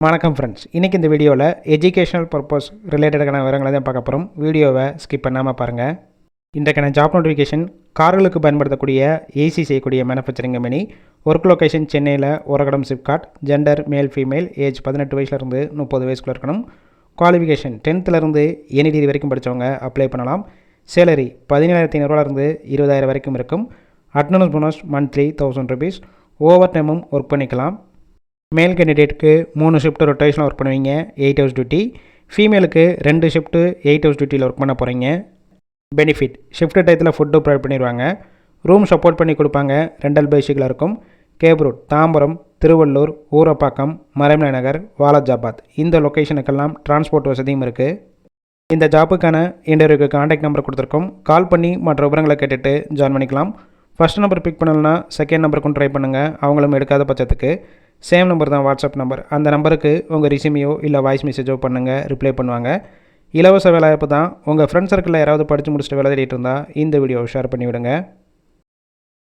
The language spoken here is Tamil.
வணக்கம் ஃப்ரெண்ட்ஸ், இன்றைக்கி இந்த வீடியோவில் எஜுகேஷனல் பர்பஸ் ரிலேட்டடான விவரங்களை தான் பார்க்க போகிறோம். வீடியோவை ஸ்கிப் பண்ணாமல் பாருங்கள். இன்றைக்கான ஜாப் நோட்டிஃபிகேஷன் கார்களுக்கு பயன்படுத்தக்கூடிய ஏசி செய்யக்கூடிய மேனுஃபேக்சரிங் கம்பெனி. ஒர்க் லொக்கேஷன் சென்னையில் Oragadam SIPCOT. Gender male female. Age 18 வயசுலேருந்து 30 வயசுக்குள்ள இருக்கணும். குவாலிஃபிகேஷன் 10th எனி டிகிரி வரைக்கும் படித்தவங்க அப்ளை பண்ணலாம். சேலரி 17,500 20,000 வரைக்கும் இருக்கும். Attendance bonus monthly 1000 rupees. Over டைமும் ஒர்க் பண்ணிக்கலாம். மேல் கேண்டிடேட்டுக்கு 3 ஷிஃப்ட் ரொட்டேஷனில் ஒர்க் பண்ணுவீங்க, 8 hours டியூட்டி. ஃபீமேலுக்கு 2 ஷிஃப்ட்டு 8 hours டியூட்டியில் ஒர்க் பண்ண போகிறீங்க. பெனிஃபிட் ஷிஃப்ட் டயத்தில் ஃபுட்டு ப்ரொவைட் பண்ணிடுவாங்க. ரூம் சப்போர்ட் பண்ணி கொடுப்பாங்க. ரெண்டல் பேசிக்கில் இருக்கும். கேப் ரோட் தாம்பரம், திருவள்ளூர், ஊரப்பாக்கம், மறைமலை நகர், வாலாஜாபாத் இந்த லொக்கேஷனுக்கெல்லாம் டிரான்ஸ்போர்ட் வசதியும் இருக்குது. இந்த ஜாப்புக்கான இன்டர்வியூக்கு கான்டாக்ட் நம்பர் கொடுத்துருக்கோம். கால் பண்ணி மற்ற விவரங்களை கேட்டுட்டு ஜாயின் பண்ணிக்கலாம். ஃபஸ்ட் நம்பர் பிக் பண்ணலன்னா செகண்ட் நம்பருக்கும் ட்ரை பண்ணுங்கள். அவங்களும் எடுக்காத பட்சத்துக்கு சேம் நம்பர் தான் வாட்ஸ்அப் நம்பர். அந்த நம்பருக்கு உங்கள் ரெஸ்யூமையோ இல்லை வாய்ஸ் மெசேஜோ பண்ணுங்கள், ரிப்ளை பண்ணுவாங்க. இலவச வேலைவாய்ப்பு தான். உங்கள் ஃப்ரெண்ட்ஸ் சர்க்கிளில் யாராவது படித்து முடிச்சுட்டு வேலை தேடிட்டு இருந்தால் இந்த வீடியோவை ஷேர் பண்ணிவிடுங்க.